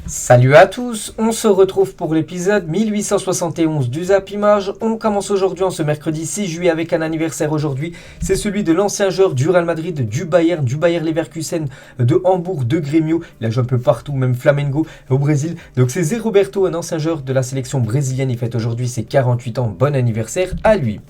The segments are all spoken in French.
Salut à tous, on se retrouve pour l'épisode 1871 du Zap Image. On commence aujourd'hui en ce mercredi 6 juillet avec un anniversaire aujourd'hui. C'est celui de l'ancien joueur du Real Madrid, du Bayer Leverkusen, de Hambourg, de Grêmio. Il a joué un peu partout, même Flamengo au Brésil. Donc c'est Zé Roberto, un ancien joueur de la sélection brésilienne. Il fête aujourd'hui ses 48 ans. Bon anniversaire à lui.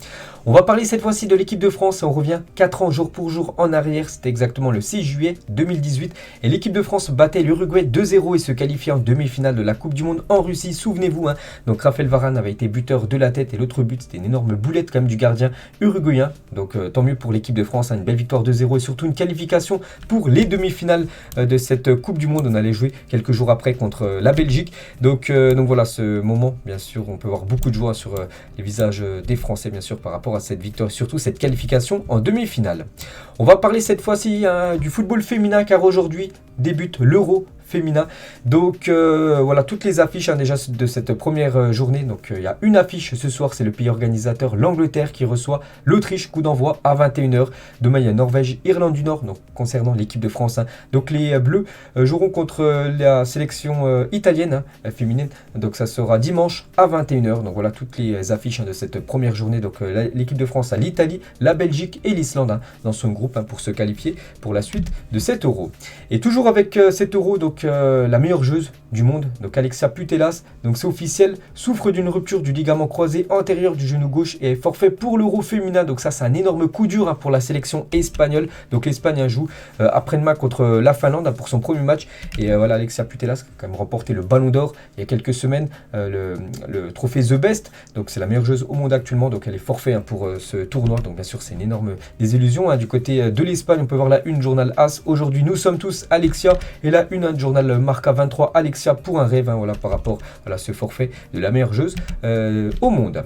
On va parler cette fois-ci de l'équipe de France et on revient 4 ans jour pour jour en arrière. C'était exactement le 6 juillet 2018 et l'équipe de France battait l'Uruguay 2-0 et se qualifiait en demi-finale de la Coupe du Monde en Russie. Souvenez-vous, donc Raphaël Varane avait été buteur de la tête et l'autre but c'était une énorme boulette quand même du gardien uruguayen. Donc tant mieux pour l'équipe de France, une belle victoire 2-0 et surtout une qualification pour les demi-finales de cette Coupe du Monde. On allait jouer quelques jours après contre la Belgique. Donc voilà, ce moment, bien sûr, on peut voir beaucoup de joie sur les visages des Français, bien sûr, par rapport à cette victoire, surtout cette qualification en demi-finale. On va parler cette fois-ci du football féminin car aujourd'hui débute l'Euro féminin. Donc voilà toutes les affiches déjà de cette première journée. Donc il y a une affiche ce soir, c'est le pays organisateur, l'Angleterre qui reçoit l'Autriche, coup d'envoi à 21h. Demain il y a Norvège, Irlande du Nord, donc concernant l'équipe de France. Donc les Bleus joueront contre la sélection italienne féminine. Donc ça sera dimanche à 21h. Donc voilà toutes les affiches de cette première journée. Donc l'équipe de France a l'Italie, la Belgique et l'Islande dans son groupe pour se qualifier pour la suite de cet Euro. Et toujours avec cet Euro, donc la meilleure joueuse du monde, donc Alexia Putellas, donc c'est officiel, souffre d'une rupture du ligament croisé antérieur du genou gauche et est forfait pour l'Euro féminin. Donc ça c'est un énorme coup dur pour la sélection espagnole. Donc l'Espagne joue après-demain contre la Finlande pour son premier match. Et voilà, Alexia Putellas a quand même remporté le Ballon d'Or il y a quelques semaines, le trophée The Best. Donc c'est la meilleure joueuse au monde actuellement. Donc elle est forfait pour ce tournoi. Donc bien sûr c'est une énorme désillusion. Du côté de l'Espagne, on peut voir la une journal As. Aujourd'hui nous sommes tous Alexia. Et la une journal Marca 23, Alexia pour un rêve, voilà, par rapport à ce forfait de la meilleure joueuse au monde.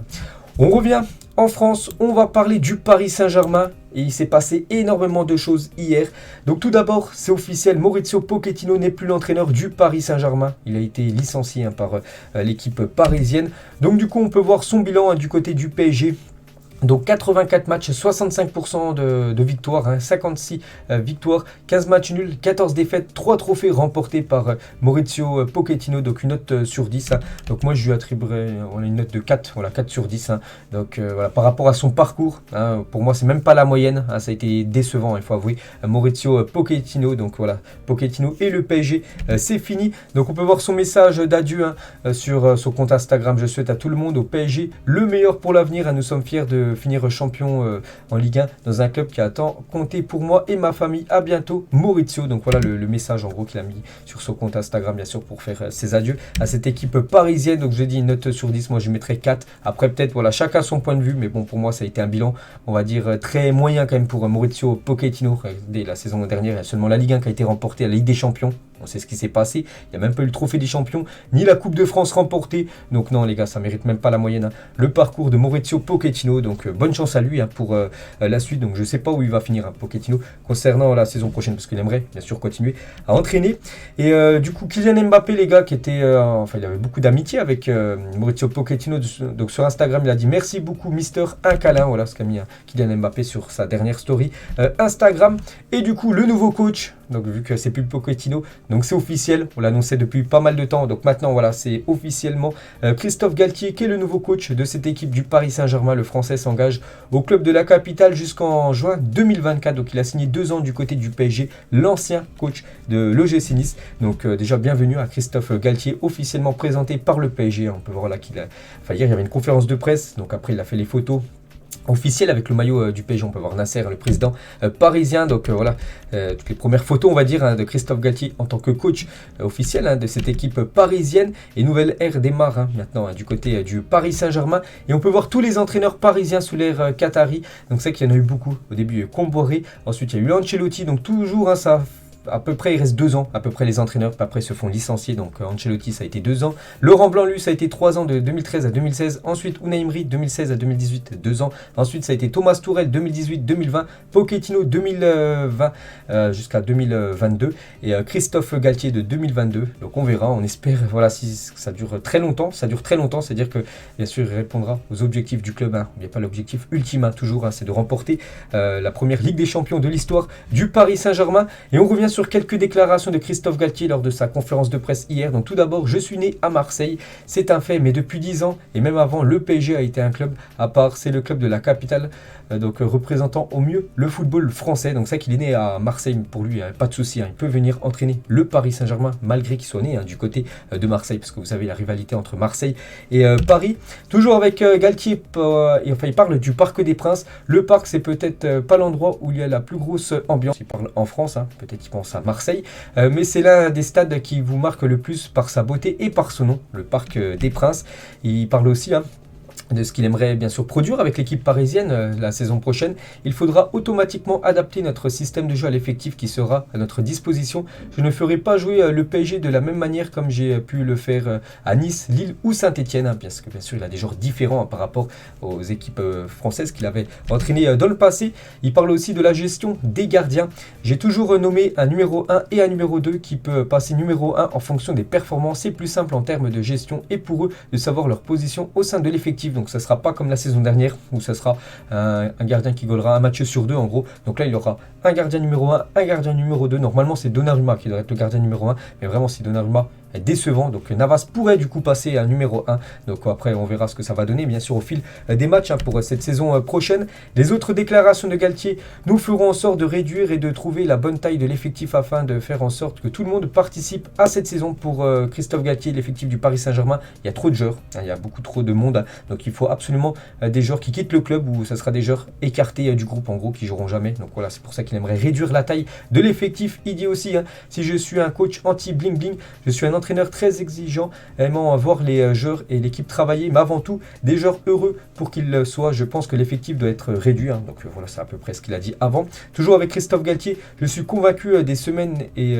On revient en France, on va parler du Paris Saint-Germain et il s'est passé énormément de choses hier. Donc tout d'abord, c'est officiel, Maurizio Pochettino n'est plus l'entraîneur du Paris Saint-Germain. Il a été licencié par l'équipe parisienne. Donc du coup, on peut voir son bilan du côté du PSG. Donc 84 matchs, 65% de victoires, 56 victoires, 15 matchs nuls, 14 défaites, 3 trophées remportés par Maurizio Pochettino, donc une note sur 10. Donc moi je lui attribuerais une note de 4, voilà, 4 sur 10. Donc voilà, par rapport à son parcours, pour moi c'est même pas la moyenne, ça a été décevant, il faut avouer. Maurizio Pochettino, donc voilà, Pochettino et le PSG, c'est fini. Donc on peut voir son message d'adieu sur son compte Instagram. Je souhaite à tout le monde au PSG le meilleur pour l'avenir, nous sommes fiers de finir champion en Ligue 1 dans un club qui a tant compté pour moi et ma famille. À bientôt Maurizio. Donc voilà le message en gros qu'il a mis sur son compte Instagram, bien sûr, pour faire ses adieux à cette équipe parisienne. Donc je dis une note sur 10, moi je mettrai 4. Après peut-être voilà, chacun son point de vue, mais bon, pour moi ça a été un bilan, on va dire, très moyen quand même pour Maurizio Pochettino. Dès la saison dernière, il y a seulement la Ligue 1 qui a été remportée, la Ligue des Champions. On sait ce qui s'est passé, il n'y a même pas eu le trophée des champions, ni la Coupe de France remportée. Donc non les gars, ça mérite même pas la moyenne. Le parcours de Maurizio Pochettino, donc bonne chance à lui pour la suite. Donc je ne sais pas où il va finir Pochettino concernant la saison prochaine, parce qu'il aimerait bien sûr continuer à entraîner. Et du coup Kylian Mbappé les gars, qui était, il avait beaucoup d'amitié avec Maurizio Pochettino. Donc sur Instagram il a dit merci beaucoup Mister un câlin, voilà ce qu'a mis Kylian Mbappé sur sa dernière story Instagram. Et du coup le nouveau coach, donc vu que c'est plus Pochettino, donc c'est officiel, on l'annonçait depuis pas mal de temps. Donc maintenant voilà, c'est officiellement Christophe Galtier qui est le nouveau coach de cette équipe du Paris Saint-Germain. Le Français s'engage au club de la capitale jusqu'en juin 2024. Donc il a signé 2 ans du côté du PSG, l'ancien coach de l'OGC Nice. Donc déjà bienvenue à Christophe Galtier, officiellement présenté par le PSG. On peut voir là hier il y avait une conférence de presse, donc après il a fait les photos officiel avec le maillot du PSG. On peut voir Nasser, le président parisien. Donc voilà, toutes les premières photos on va dire de Christophe Galtier en tant que coach officiel de cette équipe parisienne. Et nouvelle ère démarre maintenant du côté du Paris Saint-Germain. Et on peut voir tous les entraîneurs parisiens sous l'ère Qatari. Donc c'est qu'il y en a eu beaucoup. Au début Comboré, ensuite il y a eu Ancelotti. Donc toujours ça à peu près, il reste 2 ans, à peu près les entraîneurs, puis après se font licencier. Donc Ancelotti, ça a été 2 ans. Laurent Blanc, lui, ça a été 3 ans, de 2013 à 2016. Ensuite, Unai Emery, 2016 à 2018, 2 ans. Ensuite, ça a été Thomas Tuchel, 2018-2020. Pochettino, 2020 jusqu'à 2022. Et Christophe Galtier, de 2022. Donc on verra, on espère, voilà, si ça dure très longtemps. Ça dure très longtemps, c'est-à-dire que, bien sûr, il répondra aux objectifs du club. Il n'y a pas l'objectif ultime, toujours, c'est de remporter la première Ligue des Champions de l'histoire du Paris Saint-Germain. Et on revient sur quelques déclarations de Christophe Galtier lors de sa conférence de presse hier. Donc tout d'abord, je suis né à Marseille, c'est un fait, mais depuis 10 ans, et même avant, le PSG a été un club à part, c'est le club de la capitale, donc représentant au mieux le football français. Donc c'est vrai qu'il est né à Marseille, pour lui, pas de souci, il peut venir entraîner le Paris Saint-Germain, malgré qu'il soit né du côté de Marseille, parce que vous savez la rivalité entre Marseille et Paris. Toujours avec Galtier, il parle du Parc des Princes. Le parc, c'est peut-être pas l'endroit où il y a la plus grosse ambiance. Il parle en France, peut-être qu'il pense à Marseille, mais c'est l'un des stades qui vous marque le plus par sa beauté et par son nom, le Parc des Princes. Il parle aussi de ce qu'il aimerait bien sûr produire avec l'équipe parisienne la saison prochaine. Il faudra automatiquement adapter notre système de jeu à l'effectif qui sera à notre disposition. Je ne ferai pas jouer le PSG de la même manière comme j'ai pu le faire à Nice, Lille ou Saint-Etienne, parce que bien sûr il a des joueurs différents par rapport aux équipes françaises qu'il avait entraînées dans le passé. Il parle aussi de la gestion des gardiens. J'ai toujours nommé un numéro 1 et un numéro 2 qui peut passer numéro 1 en fonction des performances. C'est plus simple en termes de gestion et pour eux de savoir leur position au sein de l'effectif. Donc ça ne sera pas comme la saison dernière où ça sera un gardien qui gaulera un match sur deux en gros. Donc là il y aura un gardien numéro 1, un gardien numéro 2. Normalement c'est Donnarumma qui devrait être le gardien numéro 1. Mais vraiment si Donnarumma est décevant, donc Navas pourrait du coup passer à numéro 1. Donc après on verra ce que ça va donner bien sûr au fil des matchs pour cette saison prochaine. Les autres déclarations de Galtier: nous ferons en sorte de réduire et de trouver la bonne taille de l'effectif afin de faire en sorte que tout le monde participe à cette saison. Pour Christophe Galtier, l'effectif du Paris Saint-Germain, il y a trop de joueurs, il y a beaucoup trop de monde, donc il faut absolument des joueurs qui quittent le club ou ça sera des joueurs écartés du groupe en gros qui joueront jamais. Donc voilà, c'est pour ça qu'il aimerait réduire la taille de l'effectif. Il dit aussi si je suis un coach anti bling bling, je suis un entraîneur très exigeant, aimant voir les joueurs et l'équipe travailler, mais avant tout des joueurs heureux pour qu'ils soient. Je pense que l'effectif doit être réduit, donc voilà, c'est à peu près ce qu'il a dit avant. Toujours avec Christophe Galtier: je suis convaincu des semaines et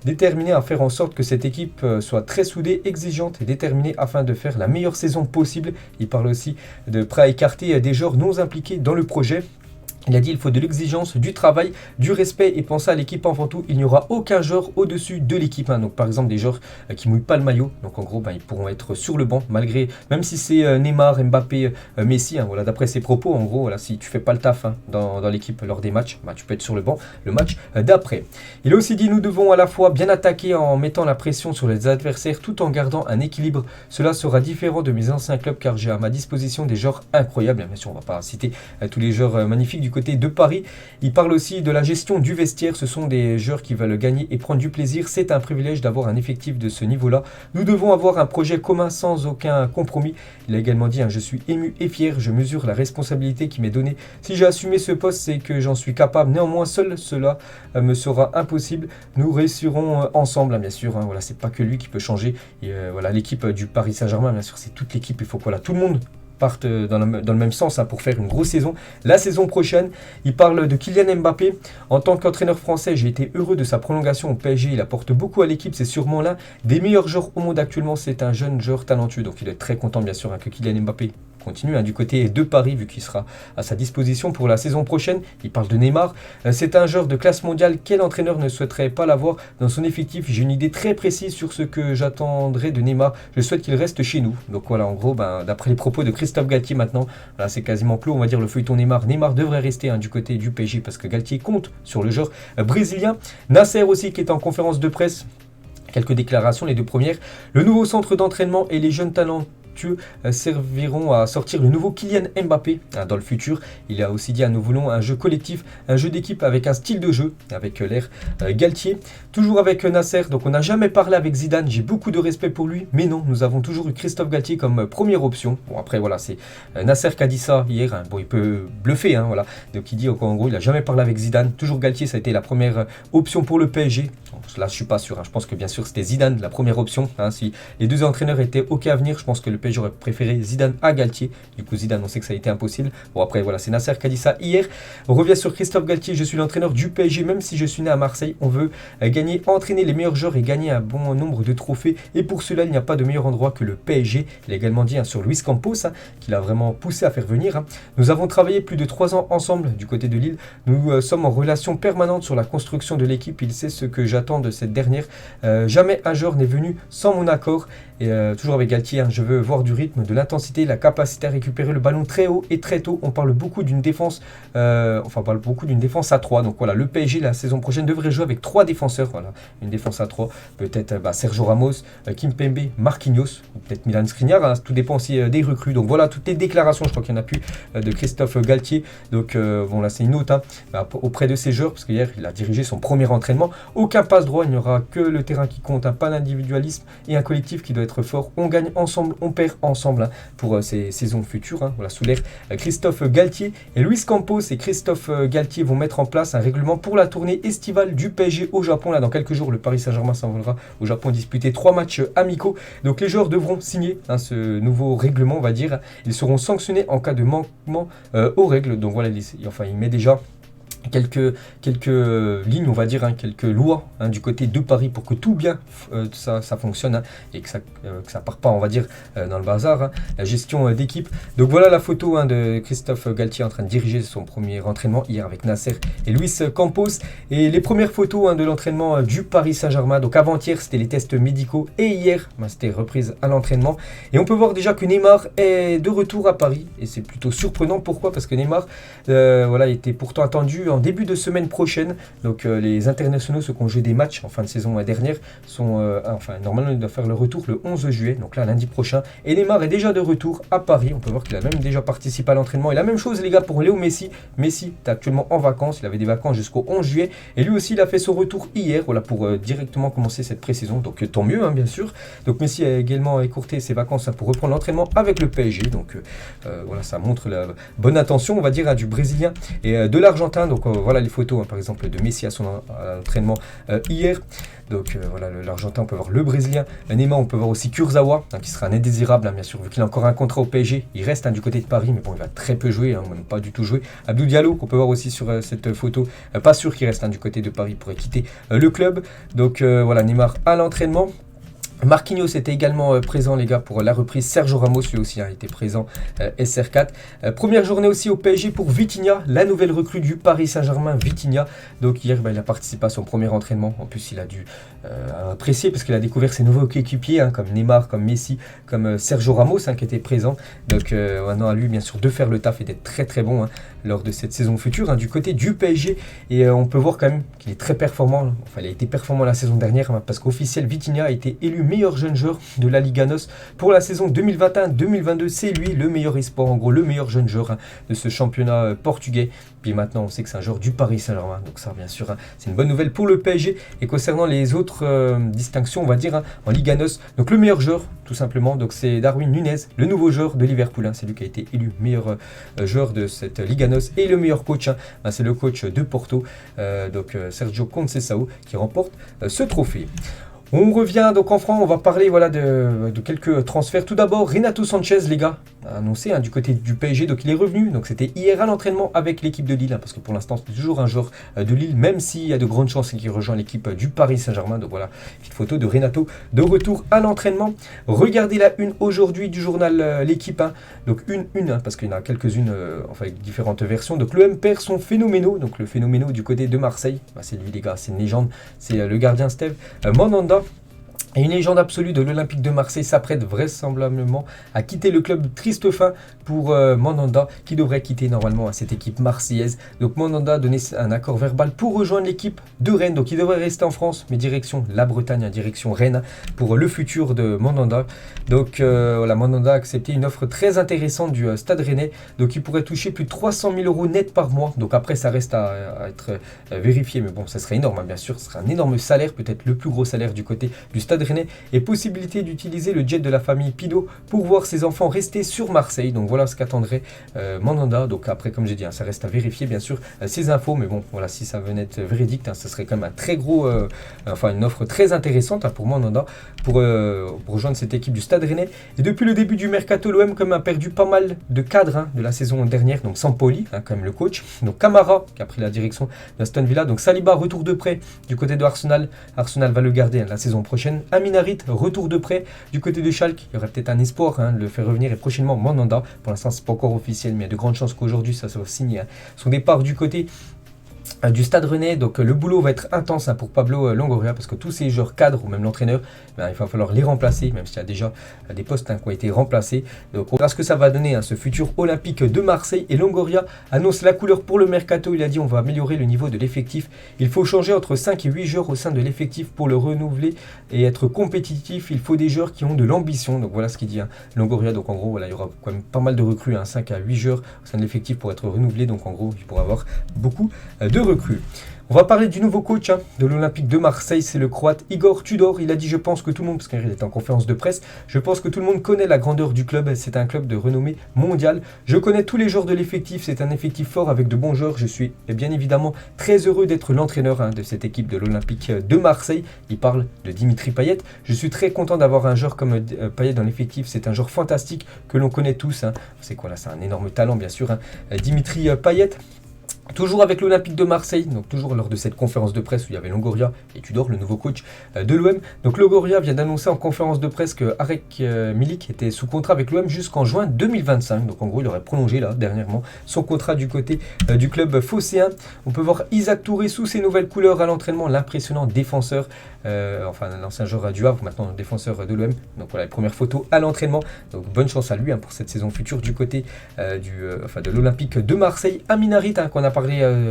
déterminé à faire en sorte que cette équipe soit très soudée, exigeante et déterminée afin de faire la meilleure saison possible. Il parle aussi de prêt à écarter des joueurs non impliqués dans le projet. Il a dit: il faut de l'exigence, du travail, du respect et penser à l'équipe avant tout. Il n'y aura aucun joueur au-dessus de l'équipe. Donc par exemple des joueurs qui mouillent pas le maillot. Donc en gros ils pourront être sur le banc même si c'est Neymar, Mbappé, Messi. Voilà, d'après ses propos, en gros, voilà, si tu fais pas le taf dans l'équipe lors des matchs, tu peux être sur le banc le match d'après. Il a aussi dit: nous devons à la fois bien attaquer en mettant la pression sur les adversaires tout en gardant un équilibre. Cela sera différent de mes anciens clubs car j'ai à ma disposition des joueurs incroyables. Bien sûr, on va pas citer tous les joueurs magnifiques du côté de Paris. Il parle aussi de la gestion du vestiaire. Ce sont des joueurs qui veulent gagner et prendre du plaisir. C'est un privilège d'avoir un effectif de ce niveau-là. Nous devons avoir un projet commun sans aucun compromis. Il a également dit: je suis ému et fier. Je mesure la responsabilité qui m'est donnée. Si j'ai assumé ce poste, c'est que j'en suis capable. Néanmoins, seul cela me sera impossible. Nous réussirons ensemble, bien sûr. Voilà, c'est pas que lui qui peut changer. Et voilà, l'équipe du Paris Saint-Germain, bien sûr, c'est toute l'équipe. Il faut que tout le monde partent dans le même sens pour faire une grosse saison la saison prochaine. Il parle de Kylian Mbappé. En tant qu'entraîneur français, j'ai été heureux de sa prolongation au PSG. Il apporte beaucoup à l'équipe. C'est sûrement l'un des meilleurs joueurs au monde actuellement. C'est un jeune joueur talentueux. Donc il est très content bien sûr que Kylian Mbappé continue du côté de Paris vu qu'il sera à sa disposition pour la saison prochaine. Il parle de Neymar. C'est un joueur de classe mondiale. Quel entraîneur ne souhaiterait pas l'avoir dans son effectif? J'ai une idée très précise sur ce que j'attendrai de Neymar. Je souhaite qu'il reste chez nous. Donc voilà, en gros, d'après les propos de Christophe Galtier maintenant, là c'est quasiment clos, on va dire, le feuilleton Neymar. Neymar devrait rester du côté du PSG parce que Galtier compte sur le joueur brésilien. Nasser aussi qui est en conférence de presse. Quelques déclarations, les deux premières. Le nouveau centre d'entraînement et les jeunes talents serviront à sortir le nouveau Kylian Mbappé dans le futur. Il a aussi dit: nous voulons un jeu collectif, un jeu d'équipe avec un style de jeu, avec l'air Galtier. Toujours avec Nasser, donc on n'a jamais parlé avec Zidane, j'ai beaucoup de respect pour lui, mais non, nous avons toujours eu Christophe Galtier comme première option. Bon après voilà, c'est Nasser qui a dit ça hier, bon il peut bluffer, voilà. Donc il dit en gros il n'a jamais parlé avec Zidane, toujours Galtier, ça a été la première option pour le PSG. Bon, là je suis pas sûr, je pense que bien sûr c'était Zidane la première option, si les deux entraîneurs étaient ok à venir, je pense que le PSG j'aurais préféré Zidane à Galtier. Du coup Zidane, on sait que ça a été impossible. Bon après voilà, c'est Nasser qui a dit ça hier. On revient sur Christophe Galtier: je suis l'entraîneur du PSG, même si je suis né à Marseille. On veut gagner, entraîner les meilleurs joueurs et gagner un bon nombre de trophées. Et pour cela, il n'y a pas de meilleur endroit que le PSG. Il a également dit sur Luis Campos, qu'il a vraiment poussé à faire venir. Nous avons travaillé plus de 3 ans ensemble du côté de Lille. Nous sommes en relation permanente sur la construction de l'équipe. Il sait ce que j'attends de cette dernière. Jamais un joueur n'est venu sans mon accord. Et toujours avec Galtier, je veux voir du rythme, de l'intensité, la capacité à récupérer le ballon très haut et très tôt. On parle beaucoup d'une défense, à 3. Donc voilà, le PSG la saison prochaine devrait jouer avec 3 défenseurs. Voilà, une défense à 3. Peut-être Sergio Ramos, Kimpembe, Marquinhos, ou peut-être Milan Skriniar. Hein, tout dépend aussi des recrues. Donc voilà, toutes les déclarations, je crois qu'il y en a plus, de Christophe Galtier. Donc bon là c'est une note auprès de ses joueurs, parce qu'hier il a dirigé son premier entraînement. Aucun passe droit, il n'y aura que le terrain qui compte, pas d'individualisme et un collectif qui doit être fort. On gagne ensemble, on perd ensemble pour ces saisons futures. Voilà, sous l'ère Christophe Galtier. Et Luis Campos et Christophe Galtier vont mettre en place un règlement pour la tournée estivale du PSG au Japon. Là, dans quelques jours, le Paris Saint-Germain s'envolera au Japon disputer 3 matchs amicaux. Donc les joueurs devront signer ce nouveau règlement, on va dire. Ils seront sanctionnés en cas de manquement aux règles. Donc voilà, il met déjà quelques lignes, on va dire, quelques lois du côté de Paris pour que tout bien ça fonctionne et que ça part pas, on va dire, dans le bazar. La gestion d'équipe. Donc voilà la photo de Christophe Galtier en train de diriger son premier entraînement hier avec Nasser et Luis Campos. Et les premières photos de l'entraînement du Paris Saint-Germain. Donc avant-hier, c'était les tests médicaux et hier, c'était reprise à l'entraînement. Et on peut voir déjà que Neymar est de retour à Paris. Et c'est plutôt surprenant. Pourquoi ? Parce que Neymar était pourtant attendu en début de semaine prochaine. Donc les internationaux, ceux qui ont joué des matchs en fin de saison dernière, normalement ils doivent faire le retour le 11 juillet, donc là lundi prochain. Et Neymar est déjà de retour à Paris. On peut voir qu'il a même déjà participé à l'entraînement. Et la même chose les gars pour Léo Messi. Messi est actuellement en vacances, il avait des vacances jusqu'au 11 juillet. Et lui aussi il a fait son retour hier, voilà, pour directement commencer cette pré-saison. Donc tant mieux bien sûr. Donc Messi a également écourté ses vacances pour reprendre l'entraînement avec le PSG. Donc voilà, ça montre la bonne intention, on va dire, du Brésilien et de l'Argentin. Donc voilà les photos par exemple de Messi à son entraînement hier. Donc voilà l'Argentin, on peut voir le Brésilien. Neymar, on peut voir aussi Kurzawa, qui sera un indésirable bien sûr, vu qu'il a encore un contrat au PSG. Il reste du côté de Paris, mais bon, il va très peu jouer, même pas du tout jouer. Abdou Diallo, qu'on peut voir aussi sur cette photo, pas sûr qu'il reste du côté de Paris, pourrait quitter le club. Donc voilà, Neymar à l'entraînement. Marquinhos était également présent les gars pour la reprise. Sergio Ramos lui aussi était présent, SR4. Première journée aussi au PSG pour Vitinha, la nouvelle recrue du Paris Saint-Germain, Vitinha. Donc hier il a participé à son premier entraînement. En plus il a dû apprécier parce qu'il a découvert ses nouveaux coéquipiers comme Neymar, comme Messi, comme Sergio Ramos qui était présent. Donc maintenant à lui bien sûr de faire le taf et d'être très très bon lors de cette saison future du côté du PSG. Et on peut voir quand même qu'il est très performant. Enfin il a été performant la saison dernière parce qu'officiel Vitinha a été élu meilleur jeune joueur de la Liga NOS pour la saison 2021-2022. C'est lui le meilleur espoir, en gros le meilleur jeune joueur de ce championnat portugais. Puis maintenant on sait que c'est un joueur du Paris Saint-Germain, donc ça bien sûr c'est une bonne nouvelle pour le PSG. Et concernant les autres distinctions, on va dire en Liga NOS, donc le meilleur joueur tout simplement, donc c'est Darwin Nunez, le nouveau joueur de Liverpool, c'est lui qui a été élu meilleur joueur de cette Liga NOS. Et le meilleur coach c'est le coach de Porto, donc Sergio Conceição, qui remporte ce trophée. On revient donc en France, on va parler de quelques transferts. Tout d'abord, Renato Sanchez, les gars, annoncé du côté du PSG, donc il est revenu. Donc c'était hier à l'entraînement avec l'équipe de Lille, parce que pour l'instant c'est toujours un joueur de Lille, même s'il y a de grandes chances qu'il rejoigne l'équipe du Paris Saint-Germain. Donc voilà, petite photo de Renato de retour à l'entraînement. Regardez la une aujourd'hui du journal L'équipe, donc une parce qu'il y en a quelques-unes, avec différentes versions. Donc l'OM perd son phénoméno, donc le phénoméno du côté de Marseille. C'est lui les gars, c'est une légende, c'est le gardien Steve Mandanda. Et une légende absolue de l'Olympique de Marseille s'apprête vraisemblablement à quitter le club. Triste fin pour Mandanda, qui devrait quitter normalement cette équipe marseillaise. Donc Mandanda a donné un accord verbal pour rejoindre l'équipe de Rennes. Donc il devrait rester en France, mais direction la Bretagne, direction Rennes pour le futur de Mandanda. Donc voilà, Mandanda a accepté une offre très intéressante du Stade Rennais. Donc il pourrait toucher plus de 300 000 € net par mois. Donc après ça reste à être vérifié, mais bon, ça serait énorme bien sûr. Ce serait un énorme salaire, peut-être le plus gros salaire du côté du Stade Rennais, et possibilité d'utiliser le jet de la famille Pinot pour voir ses enfants rester sur Marseille. Donc voilà ce qu'attendrait Mandanda. Donc après, comme j'ai dit, ça reste à vérifier bien sûr ces infos, mais bon voilà, si ça venait être véridique, ce serait quand même un très gros, une offre très intéressante pour Mandanda pour rejoindre cette équipe du Stade Rennais. Et depuis le début du mercato, l'OM a perdu pas mal de cadres de la saison dernière. Donc Sampaoli, quand même le coach, donc Camara qui a pris la direction d'Aston Villa, donc Saliba retour de prêt du côté de Arsenal va le garder la saison prochaine. Amin Harit, retour de prêt du côté de Schalke. Il y aurait peut-être un espoir de le faire revenir, et prochainement Mandanda. Pour l'instant, c'est pas encore officiel, mais il y a de grandes chances qu'aujourd'hui ça soit signé. Son départ du côté du Stade Rennais. Donc le boulot va être intense pour Pablo Longoria, parce que tous ces joueurs cadres ou même l'entraîneur, il va falloir les remplacer, même s'il y a déjà des postes qui ont été remplacés. Donc on verra ce que ça va donner, ce futur olympique de Marseille. Et Longoria annonce la couleur pour le mercato. Il a dit: on va améliorer le niveau de l'effectif. Il faut changer entre 5 et 8 joueurs au sein de l'effectif pour le renouveler et être compétitif. Il faut des joueurs qui ont de l'ambition. Donc voilà ce qu'il dit, Longoria. Donc en gros, voilà, il y aura quand même pas mal de recrues, 5 à 8 joueurs au sein de l'effectif pour être renouvelé. Donc en gros, il pourra avoir beaucoup de recrues. On va parler du nouveau coach de l'Olympique de Marseille, c'est le Croate Igor Tudor. Il a dit: je pense que tout le monde, parce qu'il était en conférence de presse, je pense que tout le monde connaît la grandeur du club, c'est un club de renommée mondiale. Je connais tous les joueurs de l'effectif, c'est un effectif fort avec de bons joueurs. Je suis bien évidemment très heureux d'être l'entraîneur de cette équipe de l'Olympique de Marseille. Il parle de Dimitri Payet. Je suis très content d'avoir un joueur comme Payet dans l'effectif, c'est un joueur fantastique que l'on connaît tous. C'est quoi là? C'est un énorme talent bien sûr, Dimitri Payet. Toujours avec l'Olympique de Marseille, donc toujours lors de cette conférence de presse où il y avait Longoria et Tudor, le nouveau coach de l'OM. Donc Longoria vient d'annoncer en conférence de presse que Arek Milik était sous contrat avec l'OM jusqu'en juin 2025. Donc en gros, il aurait prolongé là dernièrement son contrat du côté du club phocéen. On peut voir Isaac Touré sous ses nouvelles couleurs à l'entraînement, l'impressionnant défenseur, l'ancien joueur du Havre, maintenant défenseur de l'OM. Donc voilà les premières photos à l'entraînement. Donc bonne chance à lui pour cette saison future du côté de l'Olympique de Marseille. Amin Harit, qu'on a parlé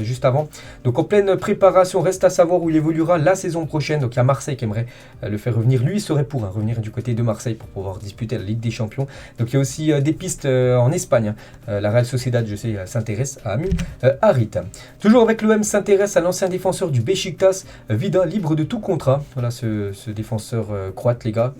juste avant. Donc en pleine préparation, reste à savoir où il évoluera la saison prochaine. Donc il y a Marseille qui aimerait le faire revenir. Lui, il serait pour revenir du côté de Marseille pour pouvoir disputer la Ligue des Champions. Donc il y a aussi des pistes en Espagne. La Real Sociedad, je sais, s'intéresse à Amin Harit. Toujours avec l'OM, s'intéresse à l'ancien défenseur du Beşiktaş, Vida, libre de tout contrat. Voilà ce défenseur croate, les gars,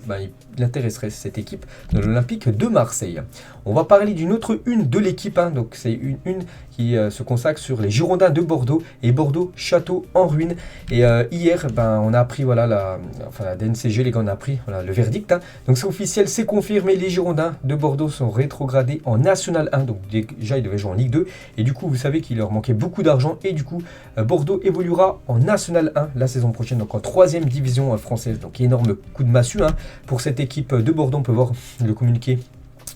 il intéresserait cette équipe de l'Olympique de Marseille. On va parler d'une autre une de l'équipe. Donc c'est une qui se consacre sur les Girondins de Bordeaux et Bordeaux château en ruine. Et hier, on a appris la DNCG, les gars, on a appris le verdict. Donc c'est officiel, c'est confirmé, les Girondins de Bordeaux sont rétrogradés en National 1. Donc déjà, ils devaient jouer en Ligue 2. Et du coup, vous savez qu'il leur manquait beaucoup d'argent. Et du coup, Bordeaux évoluera en National 1 la saison prochaine, donc en 3e division française. Donc énorme coup de massue pour cette équipe de Bordeaux. On peut voir le communiqué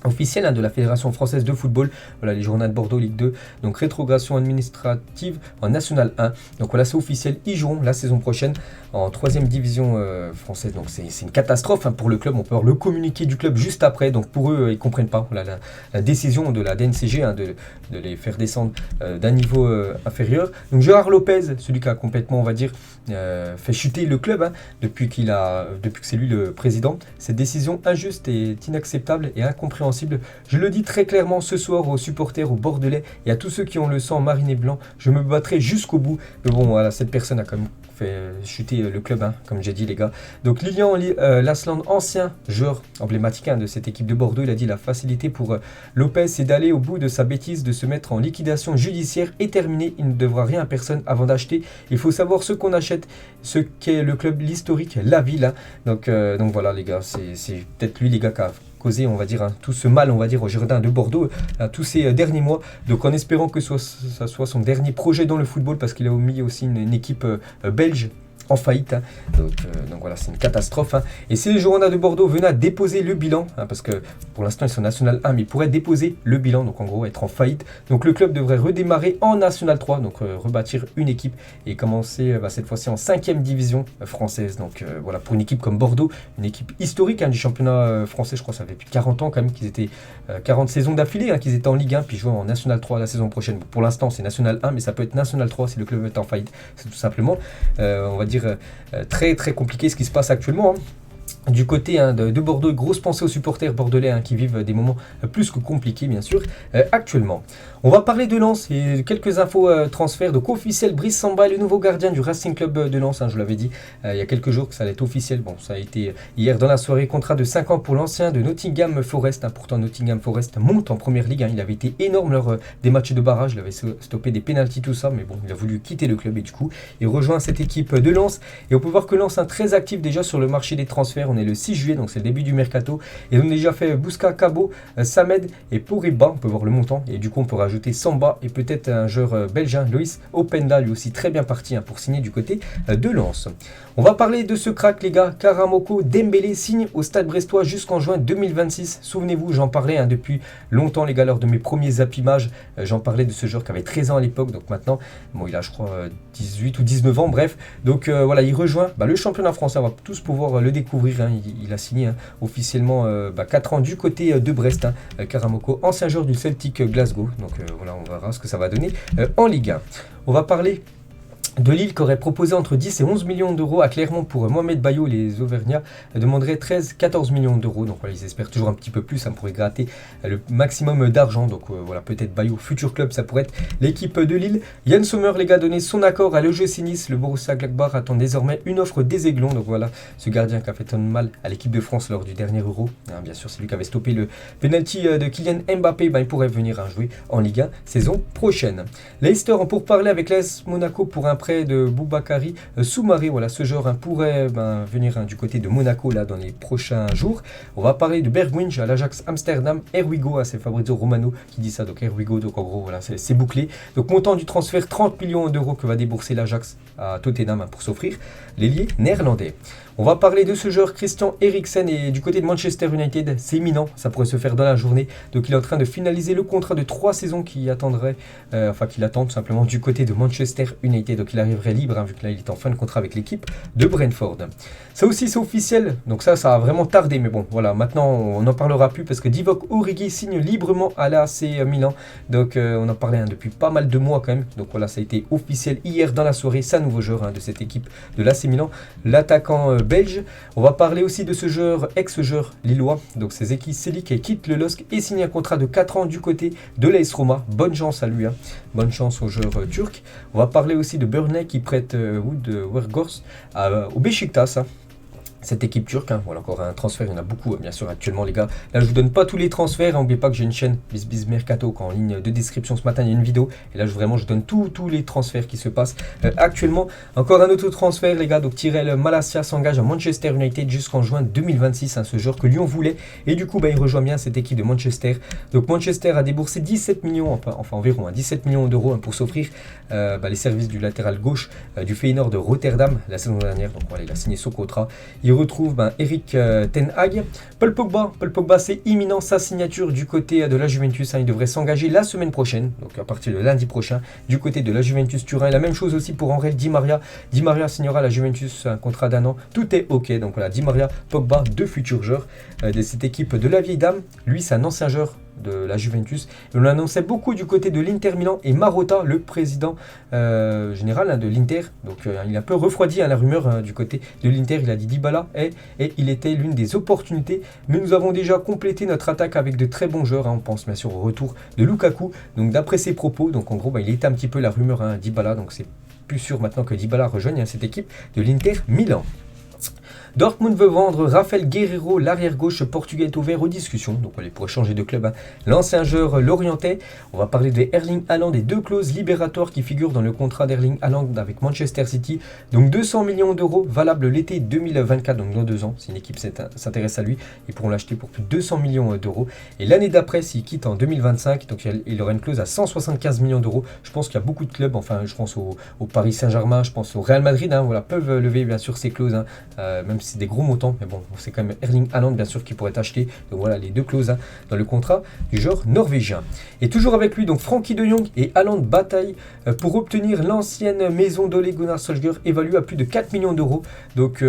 officiel de la Fédération française de football. Voilà, les Girondins de Bordeaux, Ligue 2, donc rétrogradation administrative en National 1. Donc voilà, c'est officiel, ils joueront la saison prochaine en 3e division française. Donc c'est une catastrophe pour le club. On peut voir le communiqué du club juste après. Donc pour eux, ils ne comprennent pas la décision de la DNCG de les faire descendre d'un niveau inférieur. Donc Gérard Lopez, celui qui a complètement, on va dire, fait chuter le club depuis que c'est lui le président. Cette décision injuste est inacceptable et incompréhensible. Je le dis très clairement ce soir aux supporters, aux Bordelais et à tous ceux qui ont le sang mariné blanc. Je me battrai jusqu'au bout. Mais bon, voilà, cette personne a quand même fait chuter le club, comme j'ai dit, les gars. Donc Lilian Lasland, ancien joueur emblématique de cette équipe de Bordeaux, il a dit: la facilité pour Lopez, c'est d'aller au bout de sa bêtise, de se mettre en liquidation judiciaire et terminer. Il ne devra rien à personne avant d'acheter. Il faut savoir ce qu'on achète, ce qu'est le club, l'historique, la ville. Donc voilà, les gars, c'est peut-être lui, les gars, qui a causé, on va dire, tout ce mal, on va dire, aux Girondins de Bordeaux tous ces derniers mois. Donc en espérant que ça soit son dernier projet dans le football, parce qu'il a mis aussi une équipe belge en faillite. Donc voilà, c'est une catastrophe. Et si les Girondins de Bordeaux venaient à déposer le bilan, parce que pour l'instant ils sont National 1, mais ils pourraient déposer le bilan, donc en gros être en faillite. Donc le club devrait redémarrer en National 3, donc rebâtir une équipe et commencer cette fois-ci en 5e division française. Donc voilà, pour une équipe comme Bordeaux, une équipe historique du championnat français, je crois que ça fait plus de 40 ans quand même qu'ils étaient 40 saisons d'affilée, qu'ils étaient en Ligue 1, puis jouent en National 3 la saison prochaine. Pour l'instant c'est National 1, mais ça peut être National 3 si le club est en faillite. C'est tout simplement, on va dire, très très compliqué ce qui se passe actuellement. Du côté de Bordeaux, grosse pensée aux supporters bordelais qui vivent des moments plus que compliqués, bien sûr, actuellement. On va parler de Lens et quelques infos transferts. Donc officiel, Brice Samba, le nouveau gardien du Racing Club de Lens. Je vous l'avais dit il y a quelques jours que ça allait être officiel. Bon, ça a été hier dans la soirée. Contrat de 5 ans pour l'ancien de Nottingham Forest. Pourtant, Nottingham Forest monte en première ligue. Il avait été énorme lors des matchs de barrage. Il avait stoppé des pénaltys, tout ça. Mais bon, il a voulu quitter le club et du coup, il rejoint cette équipe de Lens. Et on peut voir que Lens est très actif déjà sur le marché des transferts. On est le 6 juillet, donc c'est le début du mercato. Ils ont déjà fait Bouska, Kabo, Samed et Poriba. On peut voir le montant. Et du coup, on peut rajouter Samba et peut-être un joueur belge, Loïs Openda, lui aussi très bien parti pour signer du côté de Lens. On va parler de ce crack, les gars. Karamoko Dembélé signe au Stade Brestois jusqu'en juin 2026. Souvenez-vous, j'en parlais depuis longtemps, les gars, lors de mes premiers zappimages. J'en parlais de ce joueur qui avait 13 ans à l'époque. Donc maintenant, bon, il a, je crois, 18 ou 19 ans, bref. Donc voilà, il rejoint le championnat français. On va tous pouvoir le découvrir. Il a signé officiellement 4 ans du côté de Brest. Karamoko, ancien joueur du Celtic Glasgow. Donc voilà, on verra ce que ça va donner en Ligue 1. On va parler de Lille qui aurait proposé entre 10 et 11 millions d'euros à Clermont pour Mohamed Bayo. Les Auvergnats demanderaient 13-14 millions d'euros. Donc voilà, ils espèrent toujours un petit peu plus. Ça pourrait gratter le maximum d'argent. Donc voilà, peut-être Bayo, futur club, ça pourrait être l'équipe de Lille. Yann Sommer, les gars, donné son accord à l'OGC Nice. Le Borussia Gladbach attend désormais une offre des Aiglons. Donc voilà, ce gardien qui a fait tant de mal à l'équipe de France lors du dernier Euro. Bien sûr, c'est lui qui avait stoppé le penalty de Kylian Mbappé. Il pourrait venir jouer en Ligue 1 saison prochaine. Leicester en pourparlers avec l'AS Monaco pour un prêt de Boubakary Soumaré. Voilà, ce joueur pourrait venir du côté de Monaco là dans les prochains jours. On va parler de Bergwijn à l'Ajax Amsterdam. Here we go, c'est Fabrizio Romano qui dit ça. Donc here we go, donc en gros voilà, c'est bouclé. Donc montant du transfert 30 millions d'euros que va débourser l'Ajax à Tottenham pour s'offrir l'ailier néerlandais. On va parler de ce joueur Christian Eriksen et du côté de Manchester United, c'est imminent, ça pourrait se faire dans la journée. Donc il est en train de finaliser le contrat de 3 saisons qu'il attend tout simplement du côté de Manchester United. Donc il arriverait libre vu que là il est en fin de contrat avec l'équipe de Brentford. Ça aussi c'est officiel, donc ça a vraiment tardé, mais bon voilà, maintenant on n'en parlera plus parce que Divock Origi signe librement à l'AC Milan. Donc on en parlait depuis pas mal de mois quand même. Donc voilà, ça a été officiel hier dans la soirée, c'est un nouveau joueur de cette équipe de l'AC Milan, l'attaquant belge. On va parler aussi de ce joueur, ex-joueur lillois, donc c'est Zeki Çelik qui quitte le LOSC et signe un contrat de 4 ans du côté de l'AS Roma. Bonne chance à lui, bonne chance au joueur turc. On va parler aussi de Burnley qui prête Wood Weghorst au Beşiktaş. Cette équipe turque, voilà encore un transfert, il y en a beaucoup bien sûr actuellement les gars. Là je vous donne pas tous les transferts, n'oubliez pas que j'ai une chaîne BizBiz Mercato en ligne de description ce matin, il y a une vidéo. Et là je donne tous les transferts qui se passent actuellement. Encore un autre transfert les gars, donc Tyrell Malacia s'engage à Manchester United jusqu'en juin 2026, ce joueur que Lyon voulait. Et du coup il rejoint bien cette équipe de Manchester. Donc Manchester a déboursé 17 millions, enfin environ 17 millions d'euros pour s'offrir les services du latéral gauche du Feyenoord de Rotterdam la saison dernière. Donc voilà, il a signé son contrat. Il retrouve Eric Ten Hag. Paul Pogba, c'est imminent sa signature du côté de la Juventus. Il devrait s'engager la semaine prochaine, donc à partir de lundi prochain, du côté de la Juventus Turin. Et la même chose aussi pour Angel Di Maria. Di Maria signera à la Juventus un contrat d'1 an. Tout est ok. Donc voilà, Di Maria, Pogba, deux futurs joueurs de cette équipe de la vieille dame. Lui, c'est un ancien joueur de la Juventus. On l'annonçait beaucoup du côté de l'Inter Milan et Marotta, le président général de l'Inter. Donc il a un peu refroidi la rumeur du côté de l'Inter. Il a dit Dybala et il était l'une des opportunités. Mais nous avons déjà complété notre attaque avec de très bons joueurs. On pense bien sûr au retour de Lukaku. Donc d'après ses propos, donc en gros il était un petit peu la rumeur Dybala. Donc c'est plus sûr maintenant que Dybala rejoigne cette équipe de l'Inter Milan. Dortmund veut vendre Rafael Guerreiro, l'arrière-gauche portugais est ouvert aux discussions. Donc il pourrait changer de club. L'ancien joueur lorientais. On va parler de Erling Haaland et deux clauses libératoires qui figurent dans le contrat d'Erling Haaland avec Manchester City. Donc 200 millions d'euros valables l'été 2024, donc dans 2 ans. Si une équipe s'intéresse à lui, ils pourront l'acheter pour plus de 200 millions d'euros. Et l'année d'après, s'il quitte en 2025, donc il aura une clause à 175 millions d'euros. Je pense qu'il y a beaucoup de clubs, enfin je pense au Paris Saint-Germain, je pense au Real Madrid, peuvent lever bien sûr ces clauses, même c'est des gros montants, mais bon, c'est quand même Erling Haaland bien sûr qui pourrait être acheté. Donc voilà les deux clauses dans le contrat du joueur norvégien. Et toujours avec lui, donc Frenkie de Jong et Haaland bataillent pour obtenir l'ancienne maison d'Ole Gunnar Solskjaer évaluée à plus de 4 millions d'euros. Donc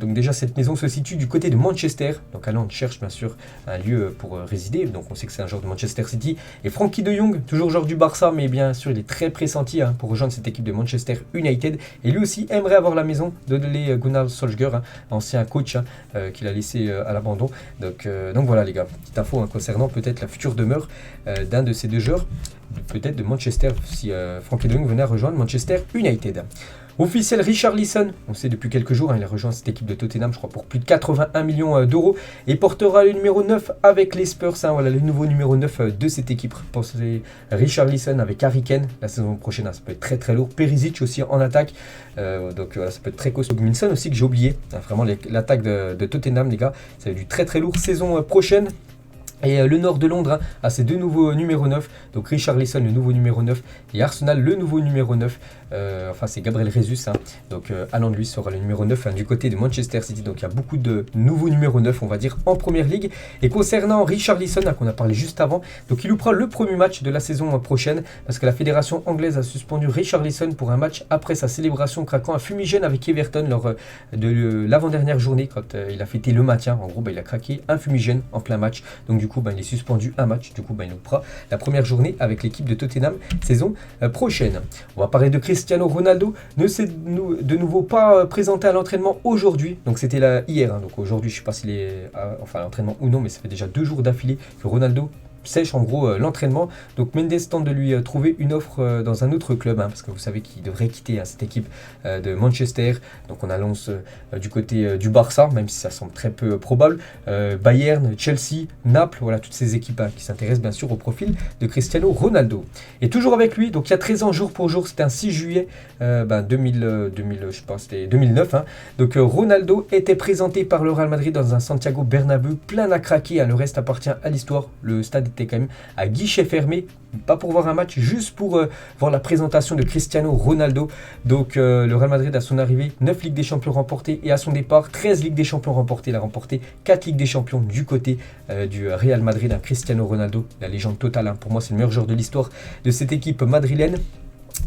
déjà cette maison se situe du côté de Manchester. Donc Haaland cherche bien sûr un lieu pour résider. Donc on sait que c'est un joueur de Manchester City. Et Frenkie de Jong, toujours joueur du Barça, mais bien sûr il est très pressenti pour rejoindre cette équipe de Manchester United. Et lui aussi aimerait avoir la maison d'Ole Gunnar Solskjaer, ancien coach qu'il a laissé à l'abandon. Donc voilà les gars, petite info concernant peut-être la future demeure d'un de ces deux joueurs, peut-être de Manchester, si Frenkie de Jong venait à rejoindre Manchester United. Officiel Richarlison, on sait depuis quelques jours, il a rejoint cette équipe de Tottenham, je crois, pour plus de 81 millions d'euros et portera le numéro 9 avec les Spurs. Voilà le nouveau numéro 9 de cette équipe. Pensez Richarlison avec Harry Kane la saison prochaine, ça peut être très très lourd. Perisic aussi en attaque, donc voilà, ça peut être très costaud. Minson aussi que j'ai oublié, vraiment l'attaque de Tottenham, les gars, ça va être du très très lourd saison prochaine. Et le nord de Londres a ses deux nouveaux numéros 9, donc Richarlison le nouveau numéro 9 et Arsenal le nouveau numéro 9, enfin c'est Gabriel Jesus, donc Haaland lui sera le numéro 9 du côté de Manchester City, donc il y a beaucoup de nouveaux numéros 9 on va dire en première ligue. Et concernant Richarlison qu'on a parlé juste avant, donc il loupera le premier match de la saison prochaine parce que la fédération anglaise a suspendu Richarlison pour un match après sa célébration craquant un fumigène avec Everton lors de l'avant-dernière journée quand il a fêté le maintien. En gros il a craqué un fumigène en plein match, donc du coup il est suspendu un match, du coup il loupera la première journée avec l'équipe de Tottenham saison prochaine. On va parler de Cristiano Ronaldo, ne s'est de nouveau pas présenté à l'entraînement aujourd'hui, donc c'était là hier, donc aujourd'hui je ne sais pas s'il est à l'entraînement ou non, mais ça fait déjà 2 jours d'affilée que Ronaldo sèche en gros l'entraînement. Donc Mendes tente de lui trouver une offre dans un autre club, parce que vous savez qu'il devrait quitter cette équipe de Manchester. Donc on annonce du côté du Barça, même si ça semble très peu probable, Bayern, Chelsea, Naples, voilà toutes ces équipes qui s'intéressent bien sûr au profil de Cristiano Ronaldo. Et toujours avec lui, donc il y a 13 ans jour pour jour, c'était un 6 juillet 2000, je sais pas, c'était 2009. Donc Ronaldo était présenté par le Real Madrid dans un Santiago Bernabéu plein à craquer, le reste appartient à l'histoire. Le stade était quand même à guichet fermé, pas pour voir un match, juste pour voir la présentation de Cristiano Ronaldo. Donc le Real Madrid à son arrivée, 9 Ligues des Champions remportées et à son départ, 13 Ligues des Champions remportées. Il a remporté 4 Ligues des Champions du côté du Real Madrid, Cristiano Ronaldo, la légende totale. Pour moi c'est le meilleur joueur de l'histoire de cette équipe madrilène.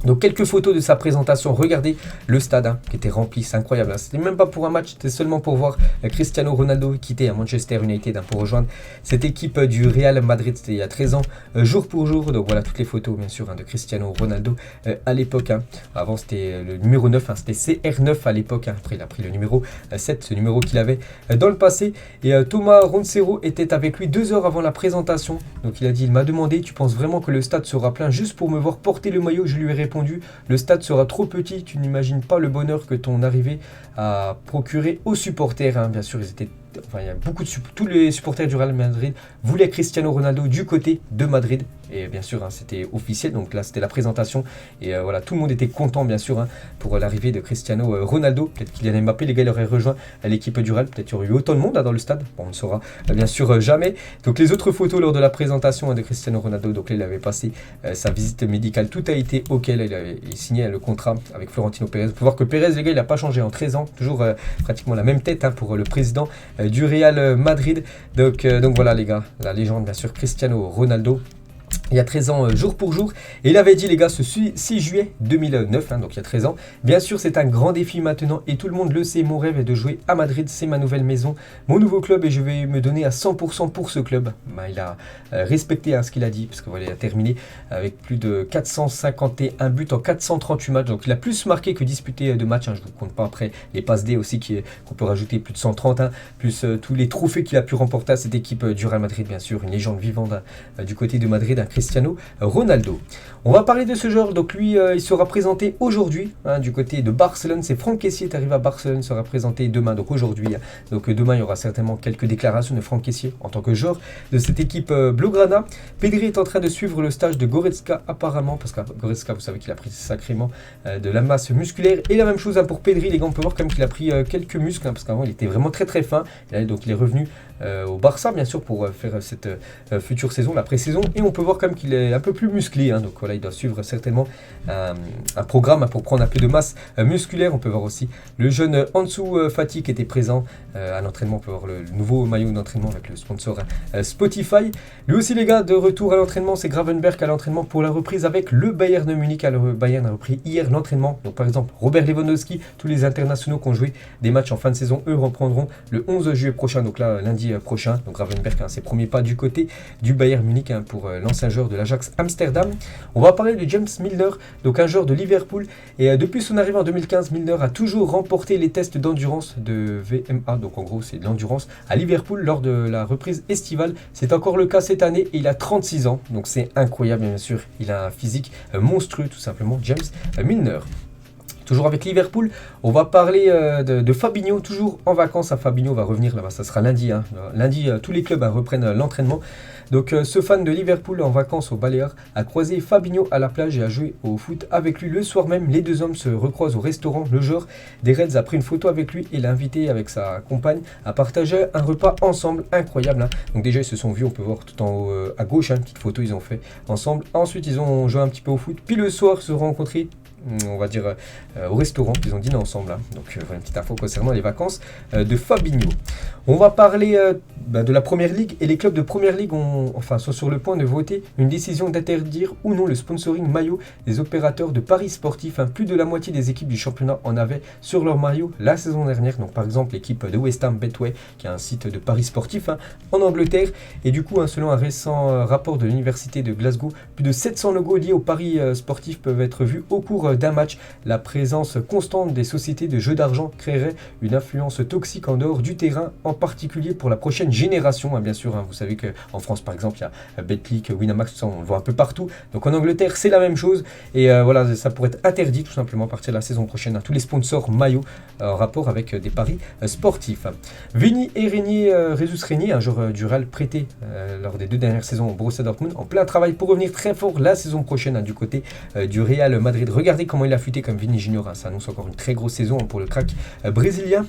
Donc quelques photos de sa présentation, regardez le stade qui était rempli, c'est incroyable. C'était même pas pour un match, c'était seulement pour voir Cristiano Ronaldo quitter à Manchester United pour rejoindre cette équipe du Real Madrid. C'était il y a 13 ans, jour pour jour. Donc voilà toutes les photos bien sûr de Cristiano Ronaldo à l'époque. Avant c'était le numéro 9, c'était CR9 à l'époque. Après il a pris le numéro 7, ce numéro qu'il avait dans le passé. Et Thomas Roncero était avec lui 2 heures avant la présentation. Donc il a dit, il m'a demandé, tu penses vraiment que le stade sera plein juste pour me voir porter le maillot? Je lui ai répondu, le stade sera trop petit, tu n'imagines pas le bonheur que ton arrivée a procuré aux supporters. Bien sûr, il y a beaucoup de tous les supporters du Real Madrid voulaient Cristiano Ronaldo du côté de Madrid. Et bien sûr, c'était officiel, donc là c'était la présentation. Et voilà, tout le monde était content bien sûr pour l'arrivée de Cristiano Ronaldo. Peut-être Kylian Mbappé, les gars, il aurait rejoint l'équipe du Real. Peut-être qu'il y aurait eu autant de monde dans le stade. Bon, on ne saura bien sûr jamais. Donc les autres photos lors de la présentation de Cristiano Ronaldo, donc là il avait passé sa visite médicale, tout a été ok. Là, il signait le contrat avec Florentino Pérez. Il faut voir que Pérez, les gars, il n'a pas changé en 13 ans. Toujours pratiquement la même tête pour le président du Real Madrid. Donc voilà les gars, la légende bien sûr Cristiano Ronaldo. Il y a 13 ans, jour pour jour. Et il avait dit, les gars, ce 6 juillet 2009, donc il y a 13 ans. Bien sûr, c'est un grand défi maintenant et tout le monde le sait. Mon rêve est de jouer à Madrid. C'est ma nouvelle maison, mon nouveau club et je vais me donner à 100% pour ce club. Il a respecté ce qu'il a dit parce qu'il a terminé avec plus de 451 buts en 438 matchs. Donc il a plus marqué que disputé de matchs. Je ne vous compte pas après les passes D aussi qu'on peut rajouter plus de 130. Plus tous les trophées qu'il a pu remporter à cette équipe du Real Madrid, bien sûr. Une légende vivante du côté de Madrid. Cristiano Ronaldo. On va parler de ce joueur, donc lui il sera présenté aujourd'hui du côté de Barcelone. C'est Franck Kessié est arrivé à Barcelone, sera présenté demain, donc aujourd'hui. Donc demain il y aura certainement quelques déclarations de Franck Kessié en tant que joueur de cette équipe Blaugrana. Pedri est en train de suivre le stage de Goretzka apparemment, parce que Goretzka vous savez qu'il a pris sacrément de la masse musculaire. Et la même chose pour Pedri, les gars, on peut voir quand même qu'il a pris quelques muscles, parce qu'avant il était vraiment très très fin. Et là, donc il est revenu au Barça bien sûr pour faire cette future saison, la pré-saison, et on peut voir quand même qu'il est un peu plus musclé, donc voilà, il doit suivre certainement un programme pour prendre un peu de masse musculaire. On peut voir aussi le jeune Ansu Fati qui était présent à l'entraînement. On peut voir le nouveau maillot d'entraînement avec le sponsor Spotify. Lui aussi les gars, de retour à l'entraînement, c'est Gravenberch à l'entraînement pour la reprise avec le Bayern de Munich. Le Bayern a repris hier l'entraînement. Donc par exemple Robert Lewandowski, tous les internationaux qui ont joué des matchs en fin de saison, eux reprendront le 11 juillet prochain, donc là lundi prochain. Donc Gravenberch, ses premiers pas du côté du Bayern Munich pour l'ancien joueur de l'Ajax Amsterdam. On va parler de James Milner, donc un joueur de Liverpool. Et depuis son arrivée en 2015, Milner a toujours remporté les tests d'endurance de VMA. Donc en gros, c'est de l'endurance à Liverpool lors de la reprise estivale. C'est encore le cas cette année et il a 36 ans. Donc c'est incroyable, bien sûr. Il a un physique monstrueux, tout simplement, James Milner. Toujours avec Liverpool, on va parler de Fabinho, toujours en vacances. Fabinho va revenir là-bas, ça sera lundi. Lundi, tous les clubs reprennent l'entraînement. Donc ce fan de Liverpool en vacances aux Baléares a croisé Fabinho à la plage et a joué au foot avec lui. Le soir même, les deux hommes se recroisent au restaurant. Le joueur des Reds a pris une photo avec lui et l'a invité avec sa compagne à partager un repas ensemble. Incroyable. Donc déjà, ils se sont vus, on peut voir tout en haut à gauche, une petite photo ils ont fait ensemble. Ensuite, ils ont joué un petit peu au foot. Puis le soir, se sont rencontrés, on va dire, au restaurant. Ils ont dîné ensemble. Donc voilà une petite info concernant les vacances de Fabinho. On va parler de la Première Ligue, et les clubs de Première Ligue sont sur le point de voter une décision d'interdire ou non le sponsoring maillot des opérateurs de paris sportifs. Plus de la moitié des équipes du championnat en avaient sur leur maillot la saison dernière. Donc par exemple l'équipe de West Ham Betway, qui est un site de paris sportifs en Angleterre. Et du coup, selon un récent rapport de l'université de Glasgow, plus de 700 logos liés aux paris sportifs peuvent être vus au cours d'un match. La présence constante des sociétés de jeux d'argent créerait une influence toxique en dehors du terrain, en particulier pour la prochaine génération. Bien sûr, vous savez qu'en France par exemple, il y a Betclic, Winamax, tout ça, on le voit un peu partout. Donc en Angleterre, c'est la même chose. Et voilà, ça pourrait être interdit tout simplement à partir de la saison prochaine. Tous les sponsors maillots en rapport avec des paris sportifs. Vini et Jesus Régnier, un joueur du Real prêté lors des 2 dernières saisons au Borussia Dortmund, en plein travail pour revenir très fort la saison prochaine du côté du Real Madrid. Regardez comment il a fuité comme Vini Junior. Ça annonce encore une très grosse saison pour le crack brésilien.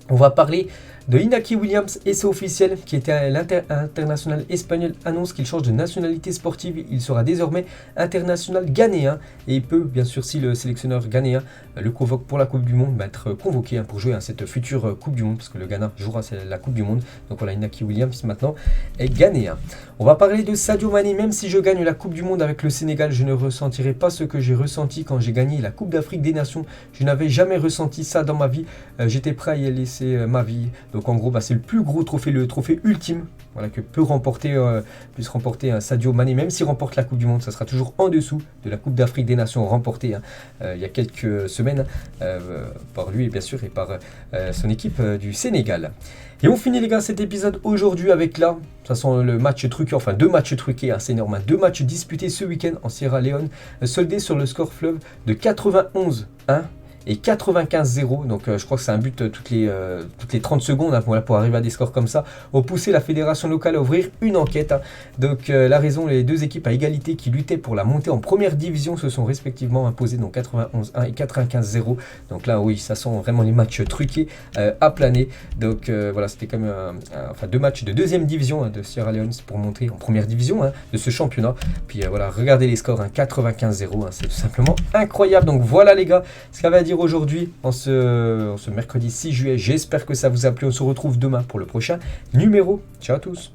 On va parler de Inaki Williams, et c'est officiel, qui était l'international espagnol, annonce qu'il change de nationalité sportive. Il sera désormais international ghanéen, et il peut, bien sûr, si le sélectionneur ghanéen le convoque pour la Coupe du Monde, être convoqué pour jouer à cette future Coupe du Monde, parce que le Ghana jouera la Coupe du Monde. Donc voilà, Inaki Williams maintenant est ghanéen. On va parler de Sadio Mané. Même si je gagne la Coupe du Monde avec le Sénégal, je ne ressentirai pas ce que j'ai ressenti quand j'ai gagné la Coupe d'Afrique des Nations. Je n'avais jamais ressenti ça dans ma vie. J'étais prêt à y laisser ma vie. Donc en gros, c'est le plus gros trophée, le trophée ultime, voilà, que puisse remporter un Sadio Mané. Même s'il remporte la Coupe du Monde, ça sera toujours en dessous de la Coupe d'Afrique des Nations remportée il y a quelques semaines par lui, bien sûr, et par son équipe du Sénégal. Et on finit, les gars, cet épisode aujourd'hui avec là, de toute façon, le match truqué, enfin 2 matchs truqués, c'est énorme. 2 matchs disputés ce week-end en Sierra Leone, soldés sur le score fleuve de 91-1. Et 95-0, donc je crois que c'est un but toutes les 30 secondes pour arriver à des scores comme ça, ont poussé la fédération locale à ouvrir une enquête. Donc la raison, les 2 équipes à égalité qui luttaient pour la montée en première division se sont respectivement imposées, donc 91-1 et 95-0. Donc là, oui, ça sent vraiment les matchs truqués à planer. Donc voilà, c'était quand même 2 matchs de 2e division de Sierra Leone pour monter en première division de ce championnat. Puis voilà, regardez les scores, 95-0, c'est tout simplement incroyable. Donc voilà les gars, ce qu'il y avait à dire aujourd'hui en ce mercredi 6 juillet. J'espère que ça vous a plu. On se retrouve demain pour le prochain numéro. Ciao à tous.